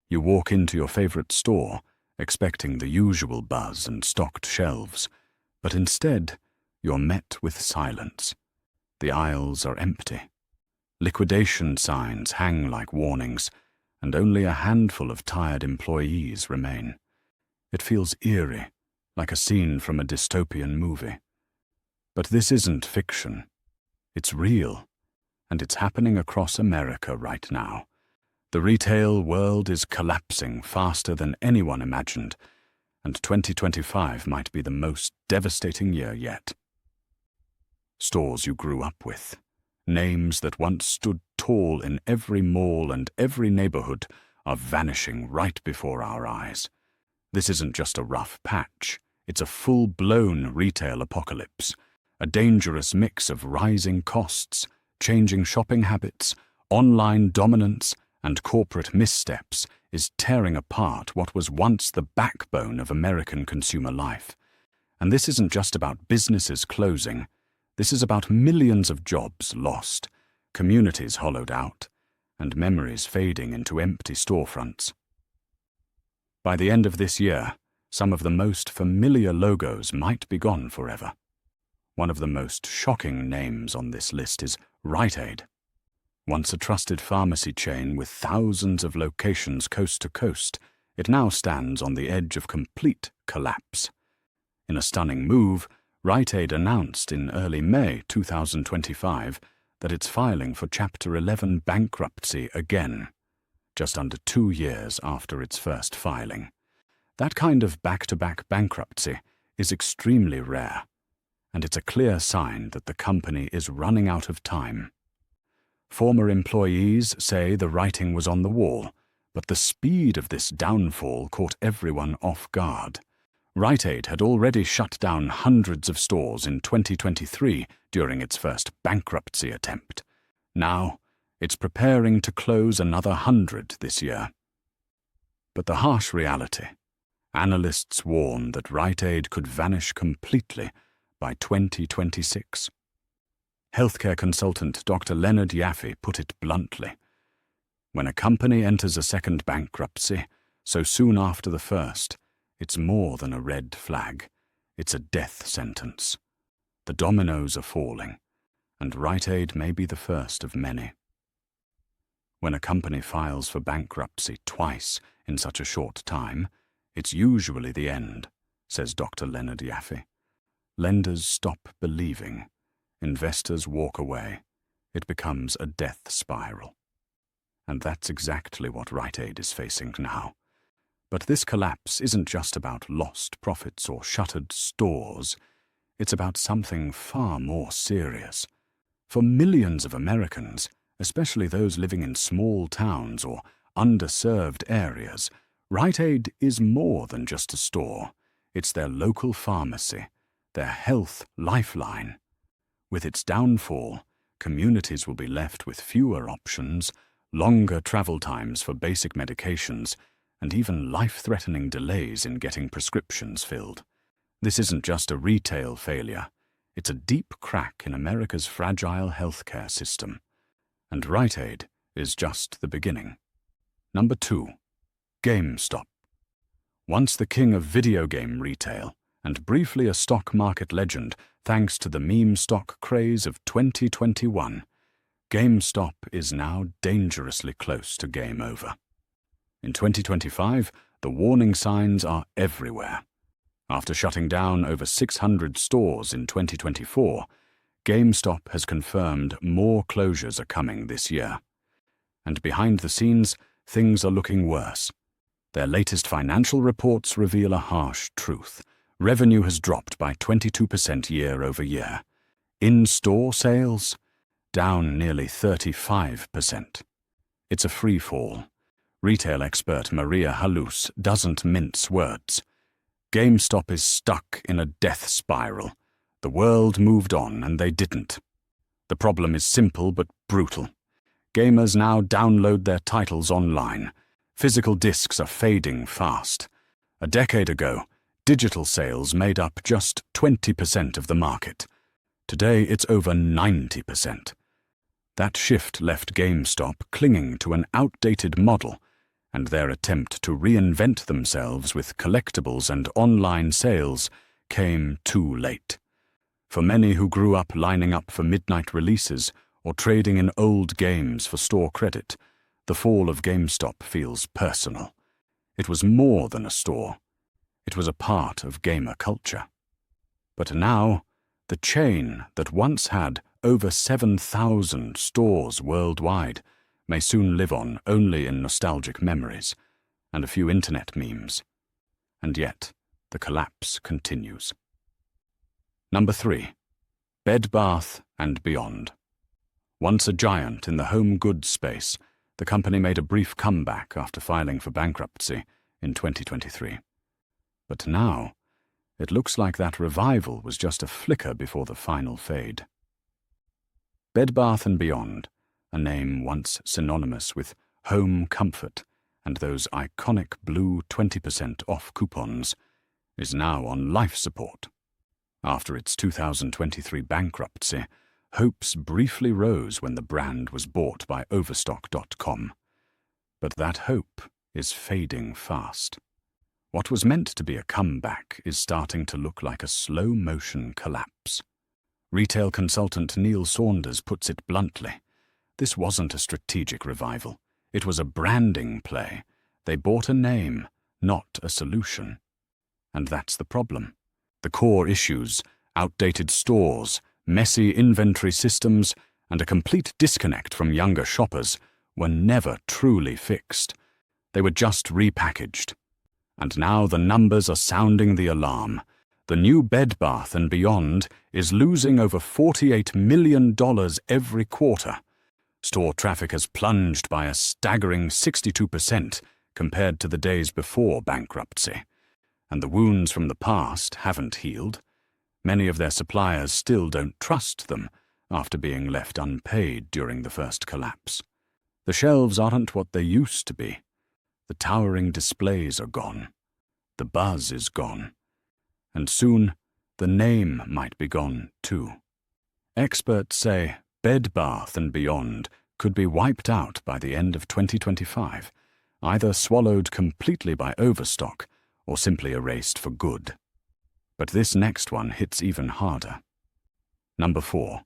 You walk into your favorite store, expecting the usual buzz and stocked shelves, but instead, you're met with silence. The aisles are empty. Liquidation signs hang like warnings, and only a handful of tired employees remain. It feels eerie, like a scene from a dystopian movie. But this isn't fiction. It's real, and it's happening across America right now. The retail world is collapsing faster than anyone imagined, and 2025 might be the most devastating year yet. Stores you grew up with, names that once stood tall in every mall and every neighborhood, are vanishing right before our eyes. This isn't just a rough patch, it's a full-blown retail apocalypse, a dangerous mix of rising costs, changing shopping habits, online dominance, and corporate missteps is tearing apart what was once the backbone of American consumer life. And this isn't just about businesses closing. This is about millions of jobs lost, communities hollowed out, and memories fading into empty storefronts. By the end of this year, some of the most familiar logos might be gone forever. One of the most shocking names on this list is Rite Aid. Once a trusted pharmacy chain with thousands of locations coast to coast, it now stands on the edge of complete collapse. In a stunning move, Rite Aid announced in early May 2025 that it's filing for Chapter 11 bankruptcy again, just under 2 years after its first filing. That kind of back-to-back bankruptcy is extremely rare, and it's a clear sign that the company is running out of time. Former employees say the writing was on the wall, but the speed of this downfall caught everyone off guard. Rite Aid had already shut down hundreds of stores in 2023 during its first bankruptcy attempt. Now, it's preparing to close another 100 this year. But the harsh reality: analysts warn that Rite Aid could vanish completely by 2026. Healthcare consultant Dr. Leonard Yaffe put it bluntly. When a company enters a second bankruptcy, so soon after the first, it's more than a red flag. It's a death sentence. The dominoes are falling, and Rite Aid may be the first of many. When a company files for bankruptcy twice in such a short time, it's usually the end, says Dr. Leonard Yaffe. Lenders stop believing. Investors walk away. It becomes a death spiral. And that's exactly what Rite Aid is facing now. But this collapse isn't just about lost profits or shuttered stores. It's about something far more serious. For millions of Americans, especially those living in small towns or underserved areas, Rite Aid is more than just a store. It's their local pharmacy, their health lifeline. With its downfall, communities will be left with fewer options, longer travel times for basic medications, and even life-threatening delays in getting prescriptions filled. This isn't just a retail failure. It's a deep crack in America's fragile healthcare system. And Rite Aid is just the beginning. Number 2. GameStop. Once the king of video game retail, and briefly a stock market legend thanks to the meme stock craze of 2021, GameStop is now dangerously close to game over. In 2025, the warning signs are everywhere. After shutting down over 600 stores in 2024, GameStop has confirmed more closures are coming this year. And behind the scenes, things are looking worse. Their latest financial reports reveal a harsh truth. Revenue has dropped by 22% year over year. In-store sales, down nearly 35%. It's a free fall. Retail expert Maria Halus doesn't mince words. GameStop is stuck in a death spiral. The world moved on and they didn't. The problem is simple but brutal. Gamers now download their titles online. Physical discs are fading fast. A decade ago, digital sales made up just 20% of the market. Today, it's over 90%. That shift left GameStop clinging to an outdated model, and their attempt to reinvent themselves with collectibles and online sales came too late. For many who grew up lining up for midnight releases or trading in old games for store credit, the fall of GameStop feels personal. It was more than a store. It was a part of gamer culture. But now, the chain that once had over 7,000 stores worldwide may soon live on only in nostalgic memories and a few internet memes. And yet, the collapse continues. Number 3. Bed Bath & Beyond. Once a giant in the home goods space, the company made a brief comeback after filing for bankruptcy in 2023. But now, it looks like that revival was just a flicker before the final fade. Bed Bath & Beyond, a name once synonymous with home comfort and those iconic blue 20% off coupons, is now on life support. After its 2023 bankruptcy, hopes briefly rose when the brand was bought by Overstock.com. But that hope is fading fast. What was meant to be a comeback is starting to look like a slow-motion collapse. Retail consultant Neil Saunders puts it bluntly. This wasn't a strategic revival. It was a branding play. They bought a name, not a solution. And that's the problem. The core issues, outdated stores, messy inventory systems, and a complete disconnect from younger shoppers, were never truly fixed. They were just repackaged. And now the numbers are sounding the alarm. The new Bed Bath & Beyond is losing over $48 million every quarter. Store traffic has plunged by a staggering 62% compared to the days before bankruptcy. And the wounds from the past haven't healed. Many of their suppliers still don't trust them after being left unpaid during the first collapse. The shelves aren't what they used to be. The towering displays are gone. The buzz is gone. And soon, the name might be gone too. Experts say Bed Bath & Beyond could be wiped out by the end of 2025, either swallowed completely by Overstock or simply erased for good. But this next one hits even harder. Number 4.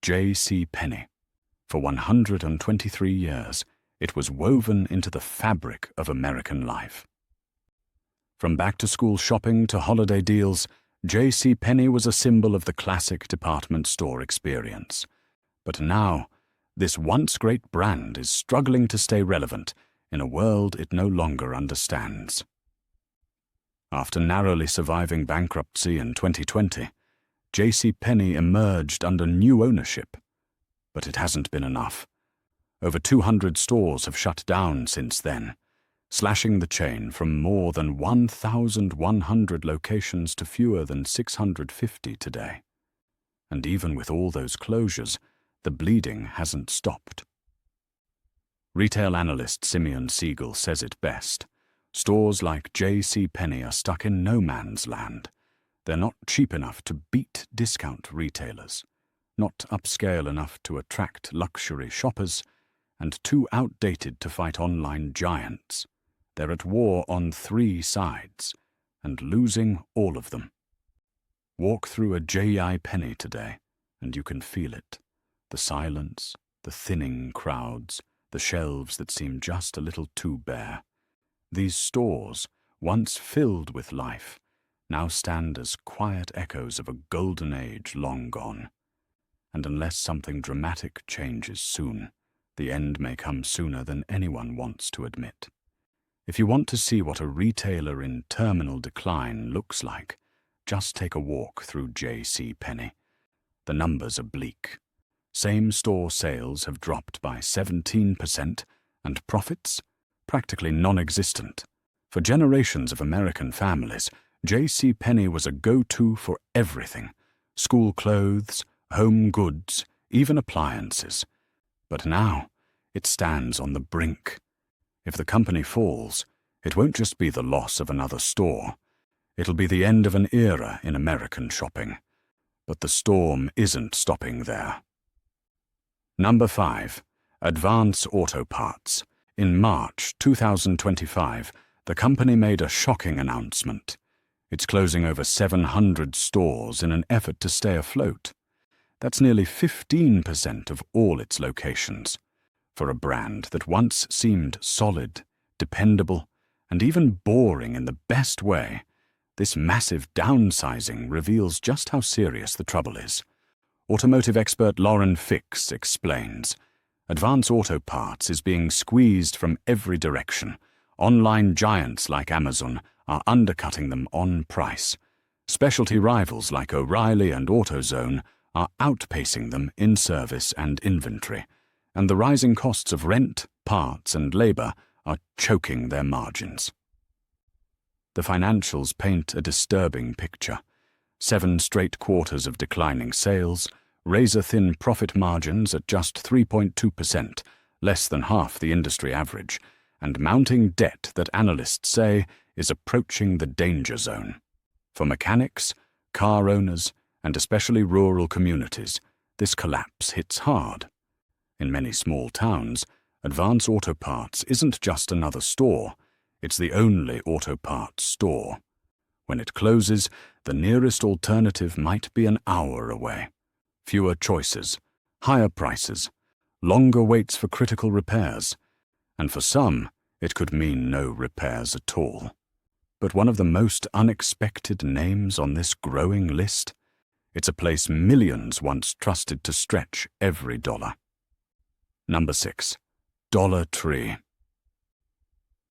J.C. Penney. For 123 years, it was woven into the fabric of American life. From back-to-school shopping to holiday deals, J.C. Penney was a symbol of the classic department store experience. But now, this once great brand is struggling to stay relevant in a world it no longer understands. After narrowly surviving bankruptcy in 2020, J.C. Penney emerged under new ownership. But it hasn't been enough. Over 200 stores have shut down since then, slashing the chain from more than 1,100 locations to fewer than 650 today. And even with all those closures, the bleeding hasn't stopped. Retail analyst Simeon Siegel says it best. Stores like J.C. Penney are stuck in no man's land. They're not cheap enough to beat discount retailers, not upscale enough to attract luxury shoppers, and too outdated to fight online giants. They're at war on 3 sides, and losing all of them. Walk through a J.I. Penney today, and you can feel it. The silence, the thinning crowds, the shelves that seem just a little too bare. These stores, once filled with life, now stand as quiet echoes of a golden age long gone. And unless something dramatic changes soon, the end may come sooner than anyone wants to admit. If you want to see what a retailer in terminal decline looks like, just take a walk through J.C. Penney. The numbers are bleak. Same-store sales have dropped by 17%, and profits practically non-existent. For generations of American families, J.C. Penney was a go-to for everything: school clothes, home goods, even appliances. But now, it stands on the brink. If the company falls, it won't just be the loss of another store. It'll be the end of an era in American shopping. But the storm isn't stopping there. Number 5. Advance Auto Parts. In March 2025, the company made a shocking announcement. It's closing over 700 stores in an effort to stay afloat. That's nearly 15% of all its locations. For a brand that once seemed solid, dependable, and even boring in the best way, this massive downsizing reveals just how serious the trouble is. Automotive expert Lauren Fix explains, Advance Auto Parts is being squeezed from every direction. Online giants like Amazon are undercutting them on price. Specialty rivals like O'Reilly and AutoZone are outpacing them in service and inventory, and the rising costs of rent, parts, and labor are choking their margins. The financials paint a disturbing picture. 7 straight quarters of declining sales, razor-thin profit margins at just 3.2%, less than half the industry average, and mounting debt that analysts say is approaching the danger zone. For mechanics, car owners, and especially rural communities, this collapse hits hard. In many small towns, Advance Auto Parts isn't just another store, it's the only auto parts store. When it closes, the nearest alternative might be an hour away. Fewer choices, higher prices, longer waits for critical repairs, and for some, it could mean no repairs at all. But one of the most unexpected names on this growing list? It's a place millions once trusted to stretch every dollar. Number 6. Dollar Tree.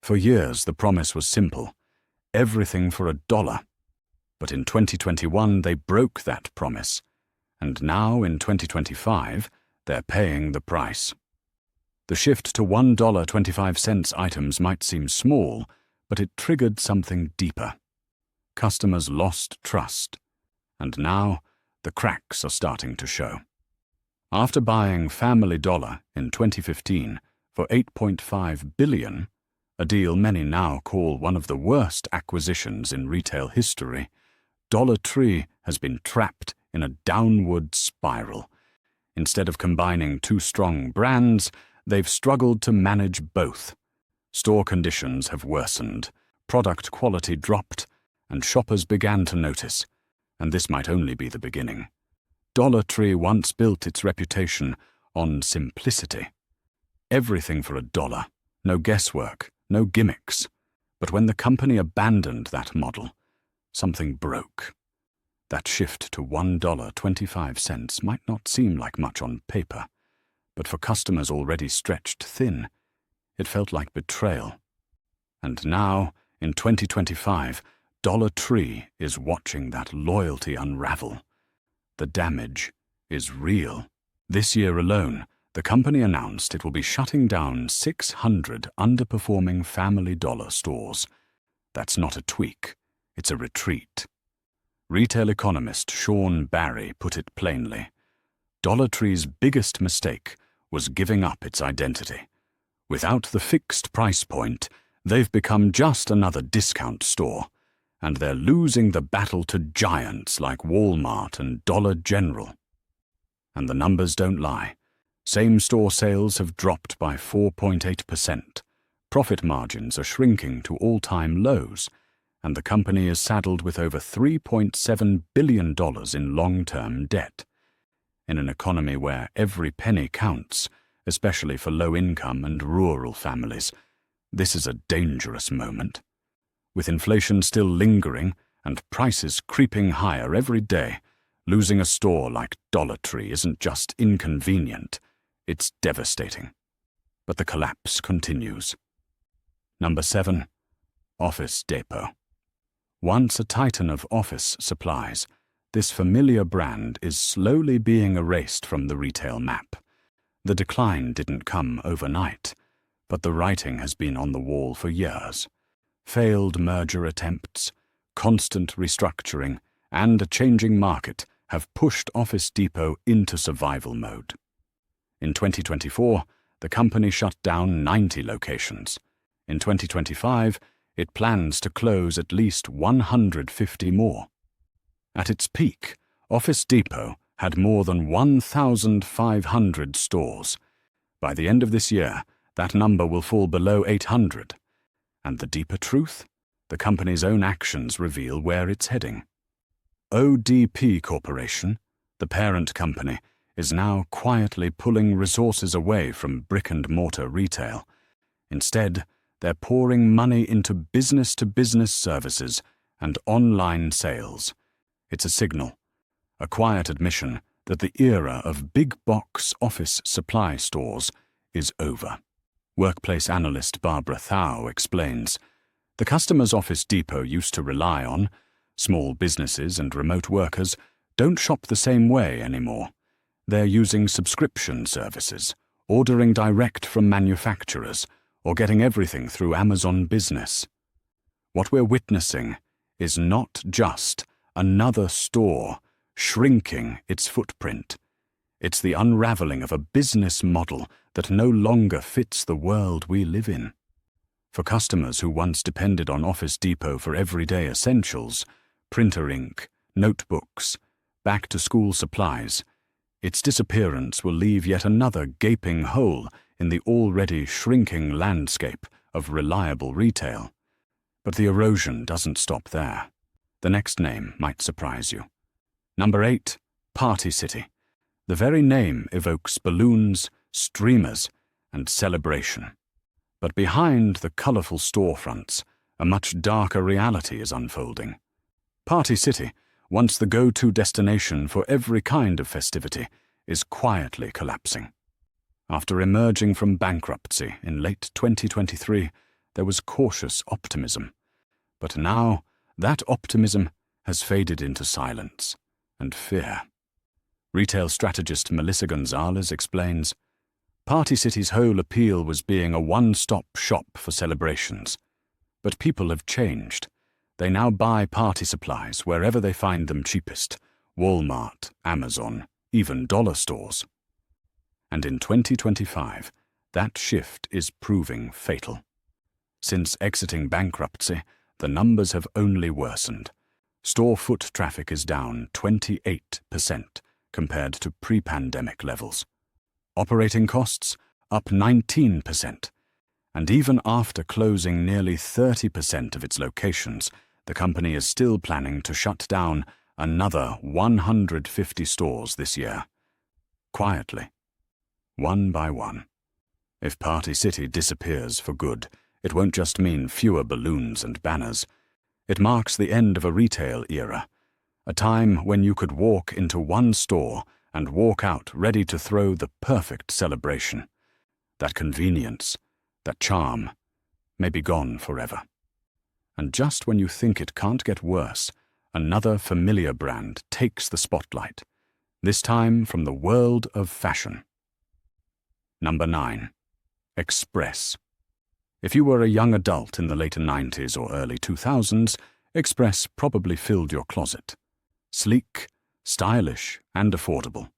For years, the promise was simple: everything for $1. But in 2021, they broke that promise. And now, in 2025, they're paying the price. The shift to $1.25 items might seem small, but it triggered something deeper. Customers lost trust. And now, the cracks are starting to show. After buying Family Dollar in 2015 for $8.5 billion, a deal many now call one of the worst acquisitions in retail history, Dollar Tree has been trapped in a downward spiral. Instead of combining 2 strong brands, they've struggled to manage both. Store conditions have worsened, product quality dropped, and shoppers began to notice. And this might only be the beginning. Dollar Tree once built its reputation on simplicity. Everything for $1, no guesswork, no gimmicks. But when the company abandoned that model, something broke. That shift to $1.25 might not seem like much on paper, but for customers already stretched thin, it felt like betrayal. And now, in 2025, Dollar Tree is watching that loyalty unravel. The damage is real. This year alone, the company announced it will be shutting down 600 underperforming Family Dollar stores. That's not a tweak, it's a retreat. Retail economist Sean Barry put it plainly. Dollar Tree's biggest mistake was giving up its identity. Without the fixed price point, they've become just another discount store, and they're losing the battle to giants like Walmart and Dollar General. And the numbers don't lie. Same-store sales have dropped by 4.8%. Profit margins are shrinking to all-time lows, and the company is saddled with over $3.7 billion in long-term debt. In an economy where every penny counts, especially for low-income and rural families, this is a dangerous moment. With inflation still lingering and prices creeping higher every day, losing a store like Dollar Tree isn't just inconvenient, it's devastating. But the collapse continues. Number 7. Office Depot. Once a titan of office supplies, this familiar brand is slowly being erased from the retail map. The decline didn't come overnight, but the writing has been on the wall for years. Failed merger attempts, constant restructuring, and a changing market have pushed Office Depot into survival mode. In 2024, the company shut down 90 locations. In 2025, it plans to close at least 150 more. At its peak, Office Depot had more than 1,500 stores. By the end of this year, that number will fall below 800. And the deeper truth? The company's own actions reveal where it's heading. ODP Corporation, the parent company, is now quietly pulling resources away from brick-and-mortar retail. Instead, they're pouring money into business-to-business services and online sales. It's a signal, a quiet admission that the era of big-box office supply stores is over. Workplace analyst Barbara Thau explains, the customers Office Depot used to rely on, small businesses and remote workers, don't shop the same way anymore. They're using subscription services, ordering direct from manufacturers, or getting everything through Amazon Business. What we're witnessing is not just another store shrinking its footprint. It's the unraveling of a business model that no longer fits the world we live in. For customers who once depended on Office Depot for everyday essentials, printer ink, notebooks, back-to-school supplies, its disappearance will leave yet another gaping hole in the already shrinking landscape of reliable retail. But the erosion doesn't stop there. The next name might surprise you. Number 8, Party City. The very name evokes balloons, streamers, and celebration. But behind the colourful storefronts, a much darker reality is unfolding. Party City, once the go-to destination for every kind of festivity, is quietly collapsing. After emerging from bankruptcy in late 2023, there was cautious optimism. But now, that optimism has faded into silence and fear. Retail strategist Melissa Gonzalez explains, Party City's whole appeal was being a one-stop shop for celebrations. But people have changed. They now buy party supplies wherever they find them cheapest: Walmart, Amazon, even dollar stores. And in 2025, that shift is proving fatal. Since exiting bankruptcy, the numbers have only worsened. Store foot traffic is down 28% compared to pre-pandemic levels. Operating costs up 19%. And even after closing nearly 30% of its locations, the company is still planning to shut down another 150 stores this year. Quietly, one by one. If Party City disappears for good, it won't just mean fewer balloons and banners. It marks the end of a retail era, a time when you could walk into one store and walk out ready to throw the perfect celebration. That convenience, that charm, may be gone forever. And just when you think it can't get worse, another familiar brand takes the spotlight, this time from the world of fashion. Number 9. Express. If you were a young adult in the late 90s or early 2000s, Express probably filled your closet. Sleek, stylish, and affordable.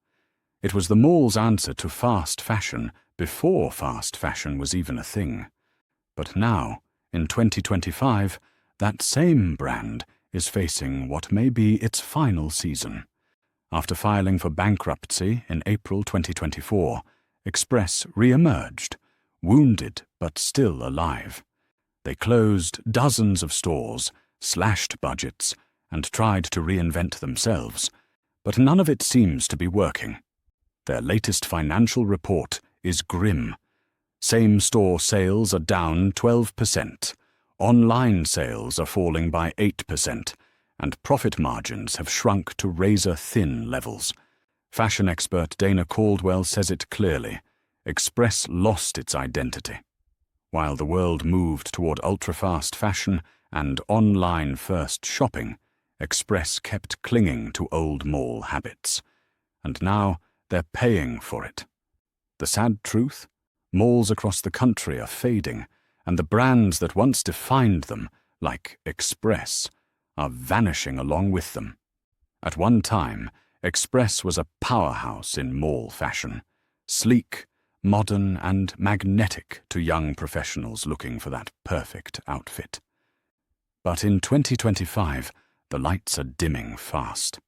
It was the mall's answer to fast fashion before fast fashion was even a thing. But now, in 2025, that same brand is facing what may be its final season. After filing for bankruptcy in April 2024, Express re-emerged, wounded but still alive. They closed dozens of stores, slashed budgets, and tried to reinvent themselves, but none of it seems to be working. Their latest financial report is grim. Same-store sales are down 12%, online sales are falling by 8%, and profit margins have shrunk to razor-thin levels. Fashion expert Dana Caldwell says it clearly: Express lost its identity. While the world moved toward ultra-fast fashion and online-first shopping, Express kept clinging to old mall habits. And now they're paying for it. The sad truth? Malls across the country are fading, and the brands that once defined them, like Express, are vanishing along with them. At one time, Express was a powerhouse in mall fashion, sleek, modern, and magnetic to young professionals looking for that perfect outfit. But in 2025, the lights are dimming fast.